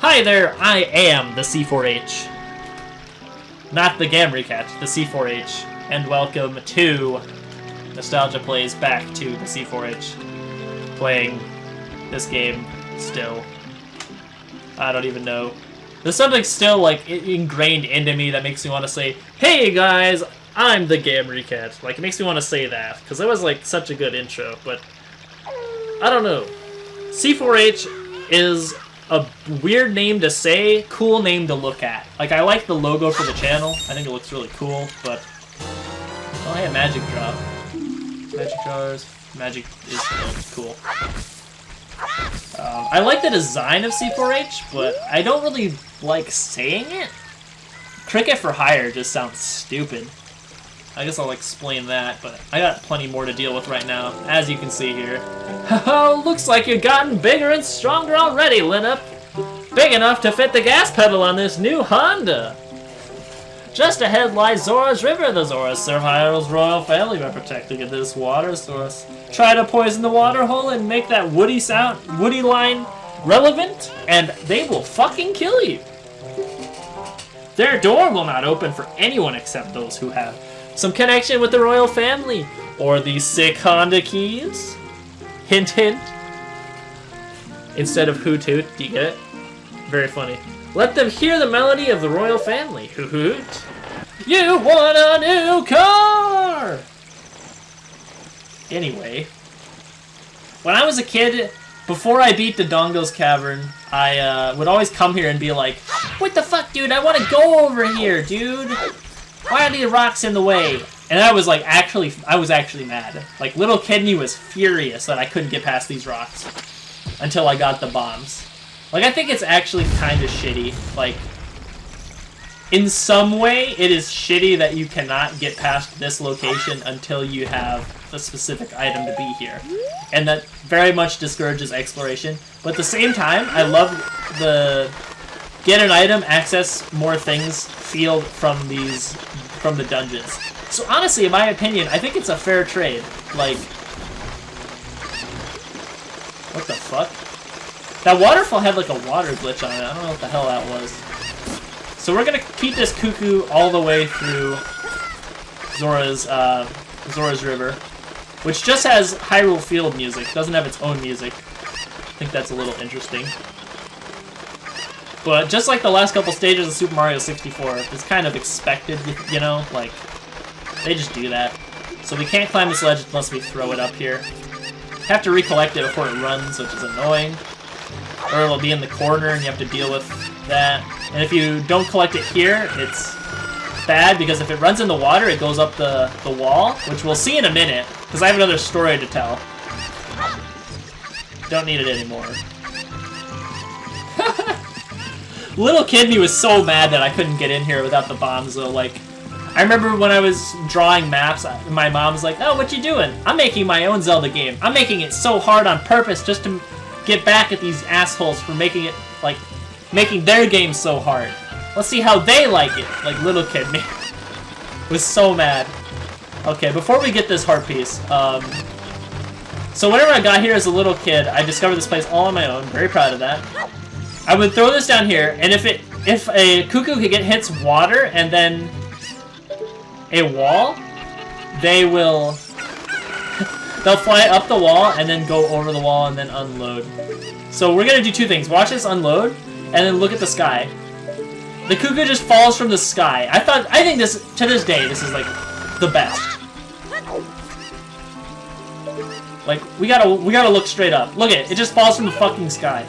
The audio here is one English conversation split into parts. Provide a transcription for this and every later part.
Hi there, I am the C4H. Not the Gamry Cat, the C4H. And welcome to Nostalgia Plays back to the C4H. Playing this game still. I don't even know. There's something still like ingrained into me that makes me want to say, hey guys, I'm the Gamry Cat. Like, it makes me want to say that, because it was like such a good intro, but I don't know. C4H is a weird name to say, cool name to look at. Like, I like the logo for the channel. I think it looks really cool, but... Oh, hey, a magic drop. Magic drawers. Magic is cool. I like the design of C4H, but I don't really like saying it. Cricket for hire just sounds stupid. I guess I'll explain that, but I got plenty more to deal with right now, as you can see here. Oh, looks like you've gotten bigger and stronger already, Lineup. Big enough to fit the gas pedal on this new Honda. Just ahead lies Zora's River. The Zoras serve Hyrule's royal family by protecting this water source. Try to poison the water hole and make that woody line relevant, and they will fucking kill you. Their door will not open for anyone except those who have some connection with the royal family, or these sick Honda keys. Hint, hint. Instead of hoot hoot, do you get it? Very funny. Let them hear the melody of the royal family. Hoot hoot. You want a new car! Anyway, when I was a kid, before I beat the Dongo's Cavern, I would always come here and be like, what the fuck, dude? I want to go over here, dude. Why are these rocks in the way? And I was like, I was actually mad. Like, little kid me was furious that I couldn't get past these rocks until I got the bombs. Like, I think it's actually kind of shitty. Like, in some way, it is shitty that you cannot get past this location until you have a specific item to be here. And that very much discourages exploration. But at the same time, I love the get an item, access more things, feel from the dungeons. So honestly, in my opinion, I think it's a fair trade. Like, what the fuck? That waterfall had like a water glitch on it. I don't know what the hell that was. So we're gonna keep this cuckoo all the way through Zora's River, which just has Hyrule Field music. Doesn't have its own music. I think that's a little interesting. But just like the last couple stages of Super Mario 64, it's kind of expected, you know? Like, they just do that. So we can't climb this ledge unless we throw it up here. Have to recollect it before it runs, which is annoying. Or it'll be in the corner and you have to deal with that. And if you don't collect it here, it's bad, because if it runs in the water, it goes up the wall, which we'll see in a minute, because I have another story to tell. Don't need it anymore. Little kid me was so mad that I couldn't get in here without the bombs, though. Like, I remember when I was drawing maps, my mom's like, oh, what you doing? I'm making my own Zelda game. I'm making it so hard on purpose just to get back at these assholes for making it, like, making their game so hard. Let's see how they like it. Like, little kid me was so mad. Okay, before we get this heart piece, so whenever I got here as a little kid, I discovered this place all on my own. Very proud of that. I would throw this down here, and if a cuckoo hits water and then a wall, they'll fly up the wall and then go over the wall and then unload. So we're gonna do two things. Watch this unload, and then look at the sky. The cuckoo just falls from the sky. I think this, to this day, this is like the best. Like, we gotta look straight up. Look at it, it just falls from the fucking sky.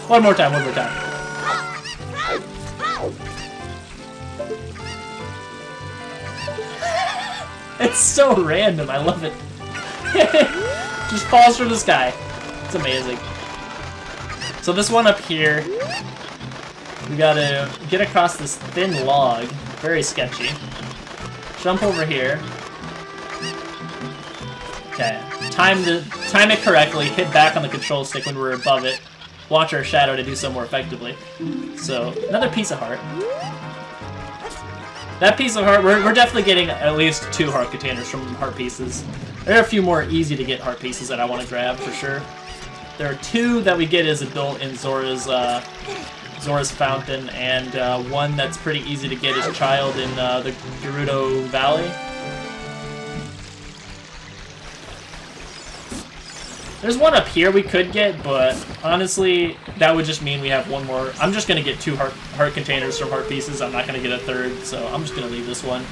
One more time. It's so random, I love it. Just falls from the sky. It's amazing. So this one up here, we gotta get across this thin log. Very sketchy. Jump over here. Okay. Time it correctly, hit back on the control stick when we're above it. Watch our shadow to do so more effectively. So, another piece of heart. That piece of heart, we're definitely getting at least 2 heart containers from heart pieces. There are a few more easy to get heart pieces that I want to grab for sure. There are 2 that we get as adult in Zora's Fountain, and 1 that's pretty easy to get as child in the Gerudo Valley. There's 1 up here we could get, but honestly, that would just mean we have 1 more. I'm just gonna get 2 heart containers from heart pieces. I'm not gonna get a 3rd, so I'm just gonna leave this one.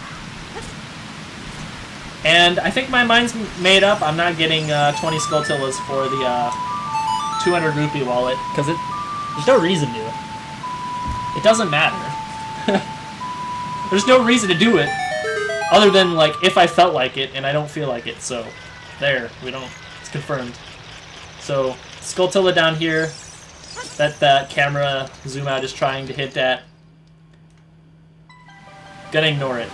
And I think my mind's made up. I'm not getting 20 Skulltulas for the 200 rupee wallet, because there's no reason to. It doesn't matter. There's no reason to do it, other than like if I felt like it, and I don't feel like it. So there, it's confirmed. So Skulltula down here, that camera zoom out is trying to hit at. Gonna ignore it.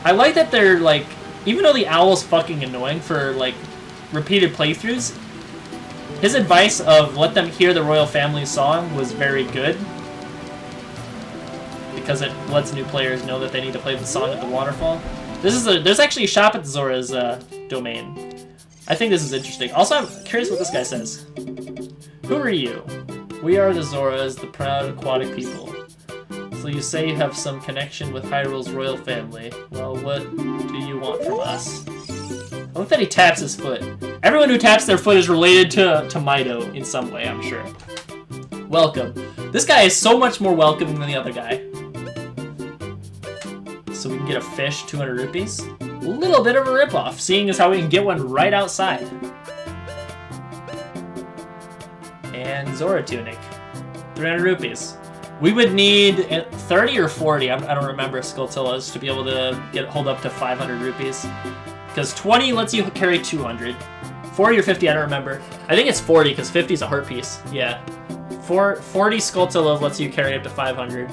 I like that they're like, even though the owl's fucking annoying for like repeated playthroughs, his advice of let them hear the royal family song was very good, because it lets new players know that they need to play the song at the waterfall. There's actually a shop at Zora's domain. I think this is interesting. Also, I'm curious what this guy says. Who are you? We are the Zoras, the proud aquatic people. So you say you have some connection with Hyrule's royal family. Well, what do you want from us? I love that he taps his foot. Everyone who taps their foot is related to Mido in some way, I'm sure. Welcome. This guy is so much more welcoming than the other guy. So we can get a fish, 200 rupees. A little bit of a ripoff, seeing as how we can get one right outside. And Zora tunic, 300 rupees. We would need 30 or 40, I don't remember Skulltulas, to be able to hold up to 500 rupees. Because 20 lets you carry 200. 40 or 50, I don't remember. I think it's 40, because 50 is a heart piece. Yeah. 40 Skulltulas lets you carry up to 500.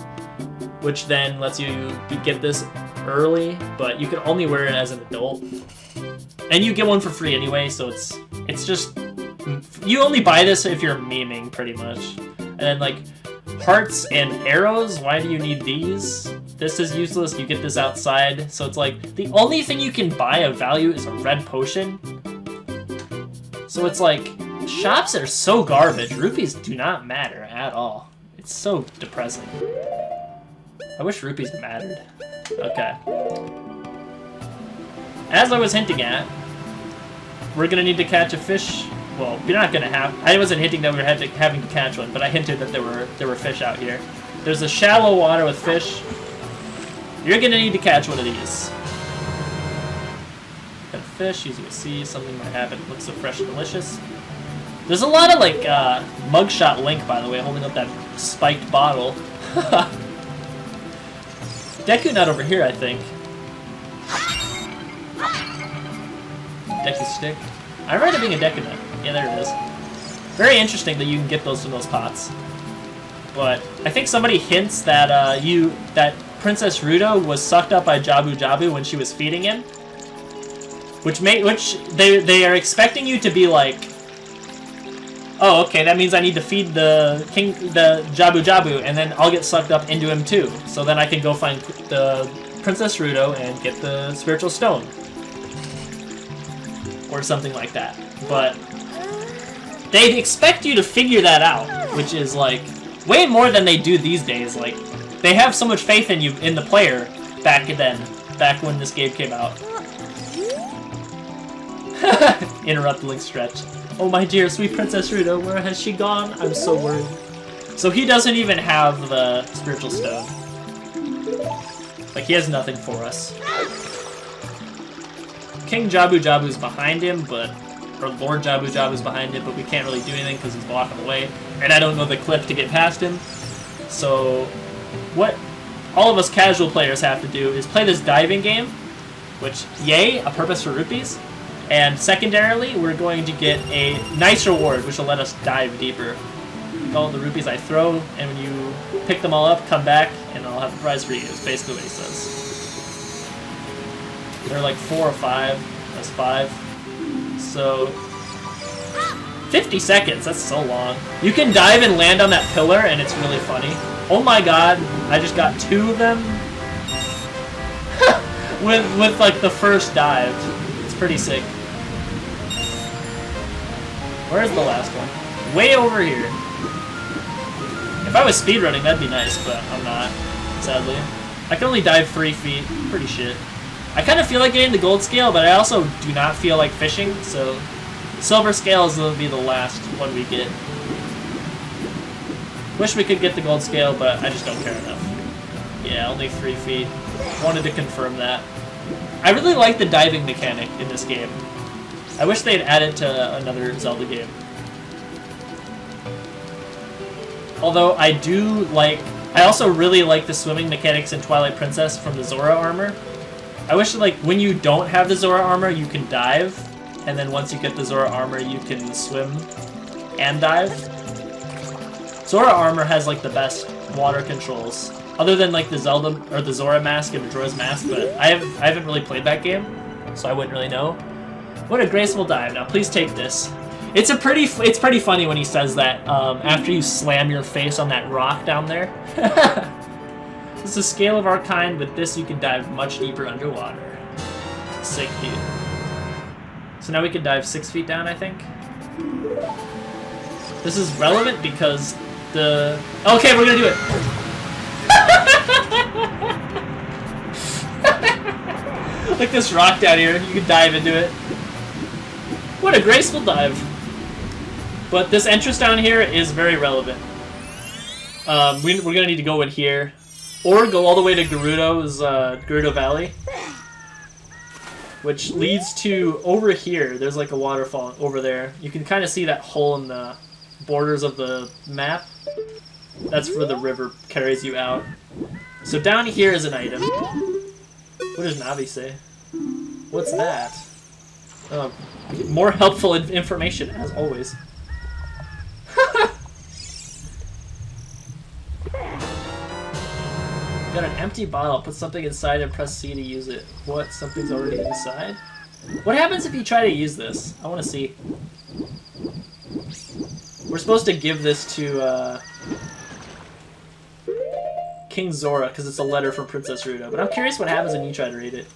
Which then lets you get this early, but you can only wear it as an adult. And you get one for free anyway, so it's just... You only buy this if you're memeing, pretty much. And then, like, hearts and arrows, why do you need these? This is useless, you get this outside. So it's like, the only thing you can buy of value is a red potion. So it's like, shops are so garbage. Rupees do not matter at all. It's so depressing. I wish rupees mattered. Okay. As I was hinting at, we're gonna need to catch a fish. Well, we're not gonna have. I wasn't hinting that we were having to catch one, but I hinted that there were fish out here. There's a shallow water with fish. You're gonna need to catch one of these. Got a fish. As you can see, something might happen. It looks so fresh and delicious. There's a lot of like mugshot Link, by the way, holding up that spiked bottle. Deku Nut over here, I think. Deku Stick. I remember it being a Deku Nut. Yeah, there it is. Very interesting that you can get those from those pots. But I think somebody hints that that Princess Ruto was sucked up by Jabu Jabu when she was feeding him. Which they are expecting you to be like, oh, okay, that means I need to feed the Jabu Jabu, and then I'll get sucked up into him too. So then I can go find the Princess Ruto and get the spiritual stone. Or something like that. But they expect you to figure that out, which is like way more than they do these days. Like, they have so much faith in you, in the player, back when this game came out. Interrupt Link stretch. Oh my dear, sweet Princess Ruto, where has she gone? I'm so worried. So he doesn't even have the spiritual stone. Like, he has nothing for us. King Jabu Jabu's behind him, or Lord Jabu Jabu's behind him, but we can't really do anything because he's blocking the way. And I don't know the cliff to get past him. So what all of us casual players have to do is play this diving game, which, yay, a purpose for rupees. And secondarily, we're going to get a nice reward, which will let us dive deeper. All the rupees I throw, and when you pick them all up, come back, and I'll have a prize for you, is basically what he says. They're like 4 or 5. That's 5. So 50 seconds, that's so long. You can dive and land on that pillar, and it's really funny. Oh my god, I just got 2 of them. with like the first dive. It's pretty sick. Where's the last one? Way over here. If I was speedrunning, that'd be nice, but I'm not, sadly. I can only dive 3 feet. Pretty shit. I kind of feel like getting the gold scale, but I also do not feel like fishing, so silver scales will be the last one we get. Wish we could get the gold scale, but I just don't care enough. Yeah, only 3 feet. Wanted to confirm that. I really like the diving mechanic in this game. I wish they'd add it to another Zelda game. Although I also really like the swimming mechanics in Twilight Princess from the Zora armor. I wish, like, when you don't have the Zora armor, you can dive, and then once you get the Zora armor, you can swim and dive. Zora armor has, like, the best water controls, other than, like, the Zelda, or the Zora mask and Majora's Mask, but I haven't really played that game, so I wouldn't really know. What a graceful dive. Now, please take this. It's pretty funny when he says that, after you slam your face on that rock down there. It's the scale of our kind. With this, you can dive much deeper underwater. Sick, dude. So now we can dive 6 feet down, I think. This is relevant because the... Okay, we're gonna do it! Like this rock down here, you can dive into it. What a graceful dive. But this entrance down here is very relevant. We're gonna need to go in here. Or go all the way to Gerudo Valley. Which leads to over here. There's like a waterfall over there. You can kind of see that hole in the borders of the map. That's where the river carries you out. So down here is an item. What does Navi say? What's that? More helpful information, as always. Got an empty bottle. Put something inside and press C to use it. What? Something's already inside? What happens if you try to use this? I want to see. We're supposed to give this to King Zora because it's a letter from Princess Ruto. But I'm curious what happens when you try to read it.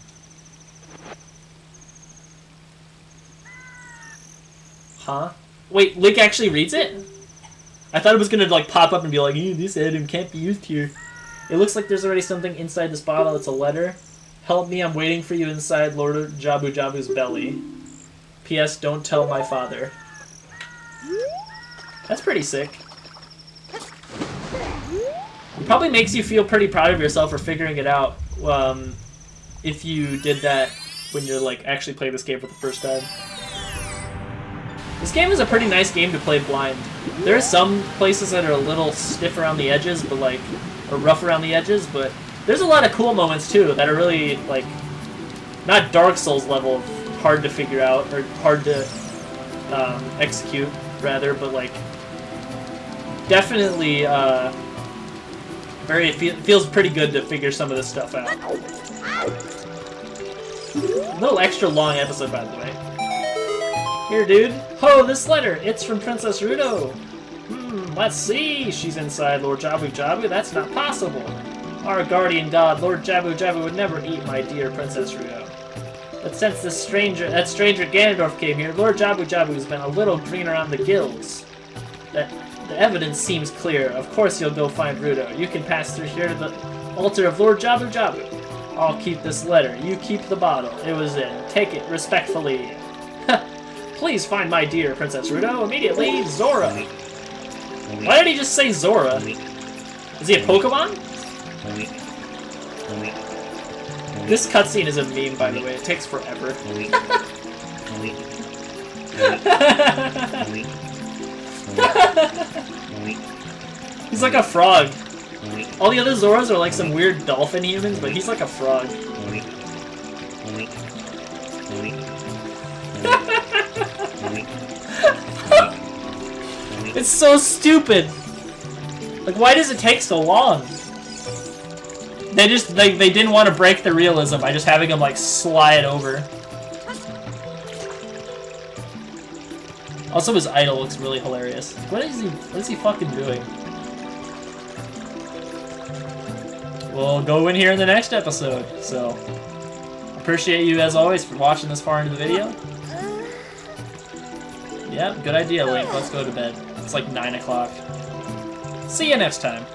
Huh? Wait, Link actually reads it? I thought it was gonna like pop up and be like, this item can't be used here. It looks like there's already something inside this bottle. It's a letter. Help me, I'm waiting for you inside Lord Jabu Jabu's belly. P.S. Don't tell my father. That's pretty sick. It probably makes you feel pretty proud of yourself for figuring it out if you did that when you're like actually playing this game for the first time. This game is a pretty nice game to play blind. There are some places that are a little stiff around the edges, but like, or rough around the edges, but there's a lot of cool moments too that are really like, not Dark Souls level hard to figure out, or hard to execute, rather, but like, definitely feels pretty good to figure some of this stuff out. A little extra long episode, by the way. Here, dude. Oh, this letter. It's from Princess Ruto. Let's see. She's inside Lord Jabu Jabu. That's not possible. Our guardian god, Lord Jabu Jabu, would never eat my dear Princess Ruto. But since that stranger Ganondorf came here, Lord Jabu Jabu's been a little green around the gills. The evidence seems clear. Of course you'll go find Ruto. You can pass through here to the altar of Lord Jabu Jabu. I'll keep this letter. You keep the bottle. It was in. Take it respectfully. Please find my dear Princess Ruto immediately, Zora. Why did he just say Zora? Is he a Pokemon? This cutscene is a meme, by the way. It takes forever. He's like a frog. All the other Zoras are like some weird dolphin humans, but he's like a frog. It's so stupid. Like, why does it take so long? They didn't want to break the realism by just having him like slide over. Also, his idol looks really hilarious. What is he fucking doing? We'll go in here in the next episode. So, appreciate you as always for watching this far into the video. Yep, good idea, Link. Let's go to bed. It's like 9 o'clock. See you next time.